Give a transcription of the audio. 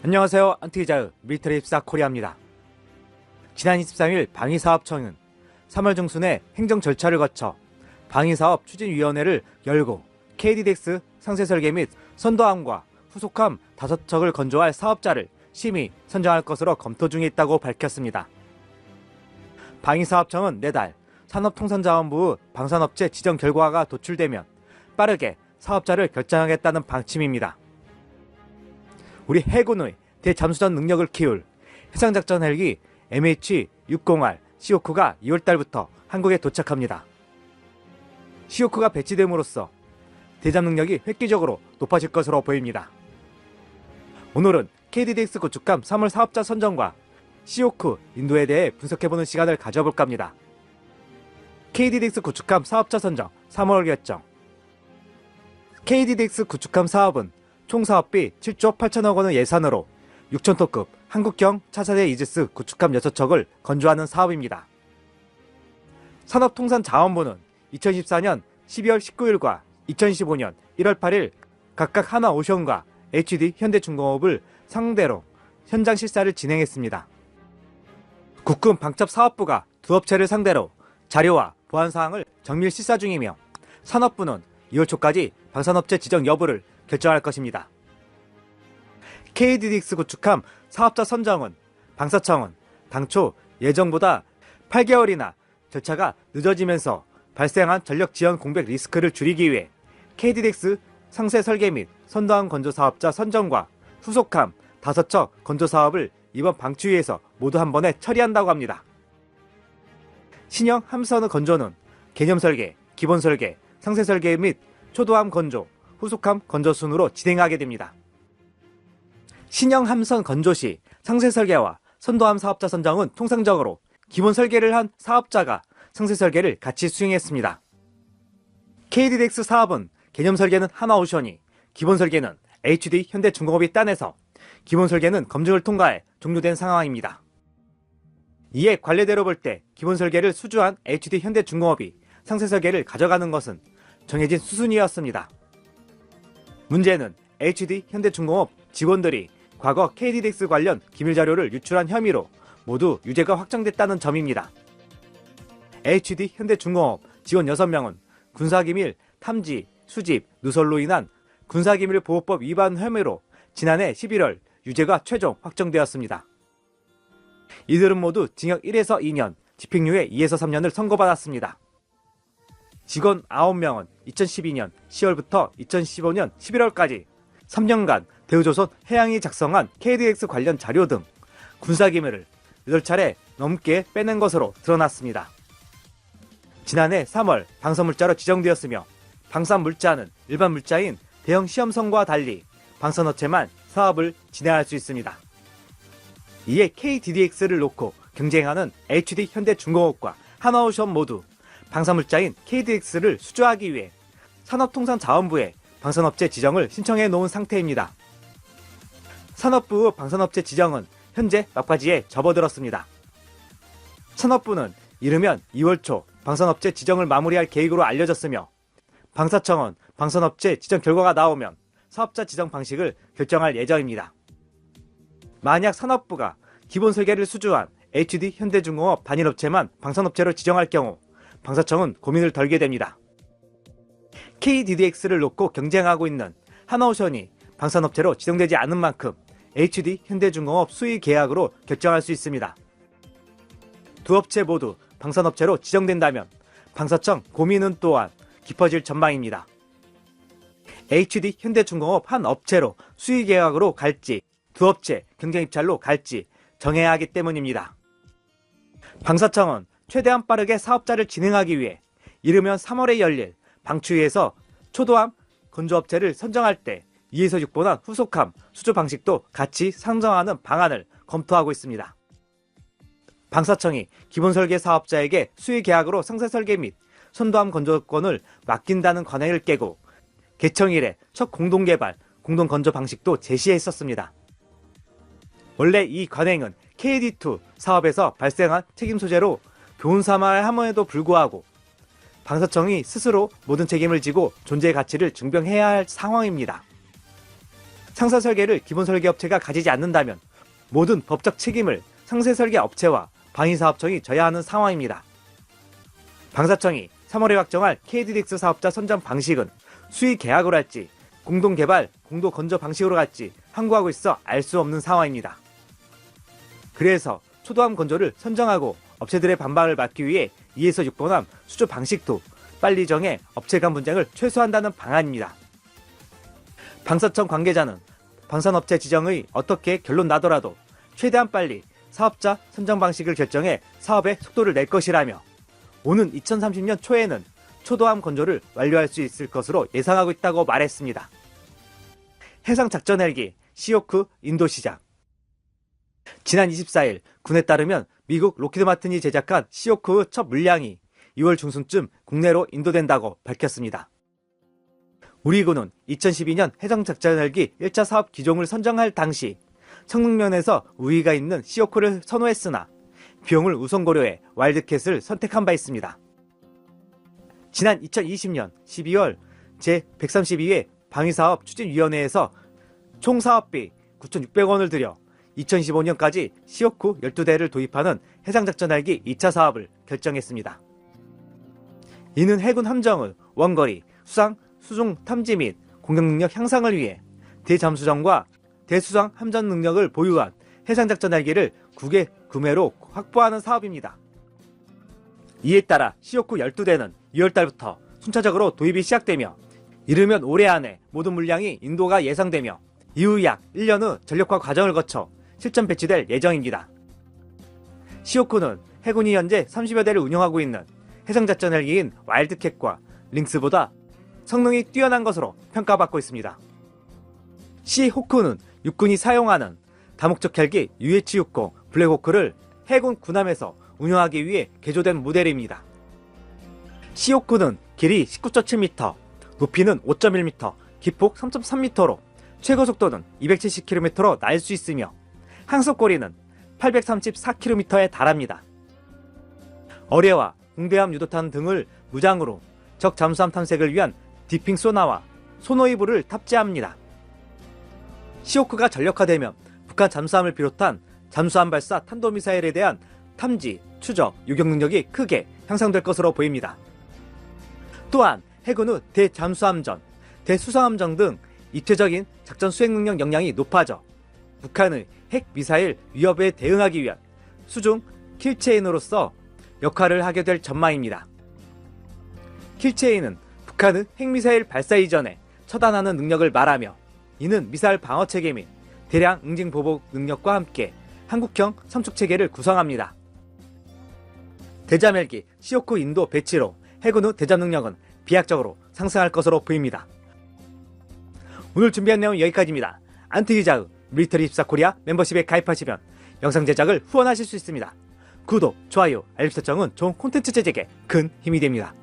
안녕하세요. 안티기자의 밀리터리 입사 코리아입니다. 지난 23일 방위사업청은 3월 중순에 행정 절차를 거쳐 방위사업 추진위원회를 열고 KDDX 상세 설계 및 선도함과 후속함 5척을 건조할 사업자를 심의 선정할 것으로 검토 중에 있다고 밝혔습니다. 방위사업청은 내달 산업통상자원부의 방산업체 지정 결과가 도출되면 빠르게 사업자를 결정하겠다는 방침입니다. 우리 해군의 대잠수전 능력을 키울 해상작전 헬기 MH-60R 시호크가 2월달부터 한국에 도착합니다. 시호크가 배치됨으로써 대잠 능력이 획기적으로 높아질 것으로 보입니다. 오늘은 KDDX 구축함 3월 사업자 선정과 시호크 인도에 대해 분석해보는 시간을 가져볼까 합니다. KDDX 구축함 사업자 선정 3월 결정. KDDX 구축함 사업은 총 사업비 7조 8천억 원의 예산으로 6,000톤급 한국형 차세대 이지스 구축함 6척을 건조하는 사업입니다. 산업통상자원부는 2014년 12월 19일과 2015년 1월 8일 각각 하나오션과 HD 현대중공업을 상대로 현장 실사를 진행했습니다. 국군 방첩사업부가 두 업체를 상대로 자료와 보안사항을 정밀 실사 중이며 산업부는 2월 초까지 방산업체 지정 여부를 결정할 것입니다. KDDX 구축함 사업자 선정은 방사청은 당초 예정보다 8개월이나 절차가 늦어지면서 발생한 전력 지원 공백 리스크를 줄이기 위해 KDDX 상세 설계 및 선도함 건조 사업자 선정과 후속함 5척 건조 사업을 이번 방추위에서 모두 한 번에 처리한다고 합니다. 신형 함선의 건조는 개념 설계, 기본 설계, 상세 설계 및 초도함 건조, 후속함 건조 순으로 진행하게 됩니다. 신형 함선 건조 시 상세 설계와 선도함 사업자 선정은 통상적으로 기본 설계를 한 사업자가 상세 설계를 같이 수행했습니다. KDDX 사업은 개념 설계는 하나오션이, 기본 설계는 HD 현대중공업이 따내서 기본 설계는 검증을 통과해 종료된 상황입니다. 이에 관례대로 볼 때 기본 설계를 수주한 HD 현대중공업이 상세 설계를 가져가는 것은 정해진 수순이었습니다. 문제는 HD 현대중공업 직원들이 과거 KDDX 관련 기밀자료를 유출한 혐의로 모두 유죄가 확정됐다는 점입니다. HD 현대중공업 직원 6명은 군사기밀 탐지, 수집, 누설로 인한 군사기밀보호법 위반 혐의로 지난해 11월 유죄가 최종 확정되었습니다. 이들은 모두 징역 1에서 2년, 집행유예 2에서 3년을 선고받았습니다. 직원 9명은 2012년 10월부터 2015년 11월까지 3년간 대우조선 해양이 작성한 KDX 관련 자료 등 군사기밀을 8차례 넘게 빼낸 것으로 드러났습니다. 지난해 3월 방사물자로 지정되었으며 방사물자는 일반 물자인 대형 시험선과 달리 방산업체만 사업을 진행할 수 있습니다. 이에 KDDX를 놓고 경쟁하는 HD 현대중공업과 하나오션 모두 방사물자인 KDX를 수주하기 위해 산업통상자원부에 방산업체 지정을 신청해 놓은 상태입니다. 산업부의 방산업체 지정은 현재 막바지에 접어들었습니다. 산업부는 이르면 2월 초 방산업체 지정을 마무리할 계획으로 알려졌으며 방사청은 방산업체 지정 결과가 나오면 사업자 지정 방식을 결정할 예정입니다. 만약 산업부가 기본 설계를 수주한 HD 현대중공업 단일업체만 방산업체로 지정할 경우 방사청은 고민을 덜게 됩니다. KDDX를 놓고 경쟁하고 있는 하나오션이 방산업체로 지정되지 않은 만큼 HD 현대중공업 수의 계약으로 결정할 수 있습니다. 두 업체 모두 방산업체로 지정된다면 방사청 고민은 또한 깊어질 전망입니다. HD 현대중공업 한 업체로 수의 계약으로 갈지 두 업체 경쟁 입찰로 갈지 정해야 하기 때문입니다. 방사청은 최대한 빠르게 사업자를 진행하기 위해 이르면 3월에 열릴 방추위에서 초도함 건조업체를 선정할 때 2에서 6번한 후속함 수주 방식도 같이 상정하는 방안을 검토하고 있습니다. 방사청이 기본 설계 사업자에게 수의 계약으로 상세 설계 및 선도함 건조권을 맡긴다는 관행을 깨고 개청 이래 첫 공동개발, 공동건조 방식도 제시했었습니다. 원래 이 관행은 KD2 사업에서 발생한 책임 소재로 교훈 삼아야 함에도 불구하고 방사청이 스스로 모든 책임을 지고 존재의 가치를 증명해야 할 상황입니다. 상사 설계를 기본 설계 업체가 가지지 않는다면 모든 법적 책임을 상세 설계 업체와 방위사업청이 져야 하는 상황입니다. 방사청이 3월에 확정할 KDDX 사업자 선정 방식은 수의 계약으로 할지 공동개발, 공동건조 방식으로 갈지 항구하고 있어 알 수 없는 상황입니다. 그래서 초도함 건조를 선정하고 업체들의 반발을 막기 위해 2에서 6번함 수조 방식도 빨리 정해 업체 간 분쟁을 최소화한다는 방안입니다. 방사청 관계자는 방산업체 지정의 어떻게 결론 나더라도 최대한 빨리 사업자 선정 방식을 결정해 사업에 속도를 낼 것이라며 오는 2030년 초에는 초도함 건조를 완료할 수 있을 것으로 예상하고 있다고 말했습니다. 해상작전 헬기 시호크 인도 시작. 지난 24일 군에 따르면 미국 로키드 마틴이 제작한 시호크의 첫 물량이 2월 중순쯤 국내로 인도된다고 밝혔습니다. 우리 군은 2012년 해상작전 헬기 1차 사업 기종을 선정할 당시 성능면에서 우위가 있는 시호크를 선호했으나 비용을 우선 고려해 와일드캣을 선택한 바 있습니다. 지난 2020년 12월 제132회 방위사업 추진위원회에서 총 사업비 9,600원을 들여 2025년까지 시호크 12대를 도입하는 해상작전 헬기 2차 사업을 결정했습니다. 이는 해군 함정의 원거리, 수상, 수중 탐지 및 공격 능력 향상을 위해 대잠수정과 대수상 함정 능력을 보유한 해상작전 헬기를 국외 구매로 확보하는 사업입니다. 이에 따라 시호크 12대는 2월달부터 순차적으로 도입이 시작되며 이르면 올해 안에 모든 물량이 인도가 예상되며 이후 약 1년의 전력화 과정을 거쳐 실전 배치될 예정입니다. 시호크는 해군이 현재 30여 대를 운영하고 있는 해상작전 헬기인 와일드캣과 링스보다 성능이 뛰어난 것으로 평가받고 있습니다. 시호크는 육군이 사용하는 다목적 헬기 UH-60 블랙호크를 해군 군함에서 운영하기 위해 개조된 모델입니다. 시호크는 길이 19.7m, 높이는 5.1m, 기폭 3.3m로 최고 속도는 270km로 날 수 있으며 항속거리는 834km에 달합니다. 어뢰와 공대함 유도탄 등을 무장으로 적 잠수함 탐색을 위한 디핑 소나와 소노이브를 탑재합니다. 시호크가 전력화되면 북한 잠수함을 비롯한 잠수함 발사 탄도미사일에 대한 탐지, 추적, 요격 능력이 크게 향상될 것으로 보입니다. 또한 해군의 대잠수함전, 대수상함전 등 입체적인 작전 수행 능력 역량이 높아져 북한의 핵 미사일 위협에 대응하기 위한 수중 킬체인으로서 역할을 하게 될 전망입니다. 킬체인은 북한의 핵미사일 발사 이전에 처단하는 능력을 말하며 이는 미사일 방어 체계 및 대량 응징 보복 능력과 함께 한국형 삼축 체계를 구성합니다. 대잠 헬기 시호크 인도 배치로 해군의 대잠 능력은 비약적으로 상승할 것으로 보입니다. 오늘 준비한 내용은 여기까지입니다. 안티기자의 밀리터리 24 코리아 멤버십에 가입하시면 영상 제작을 후원하실 수 있습니다. 구독, 좋아요, 알림 설정은 좋은 콘텐츠 제작에 큰 힘이 됩니다.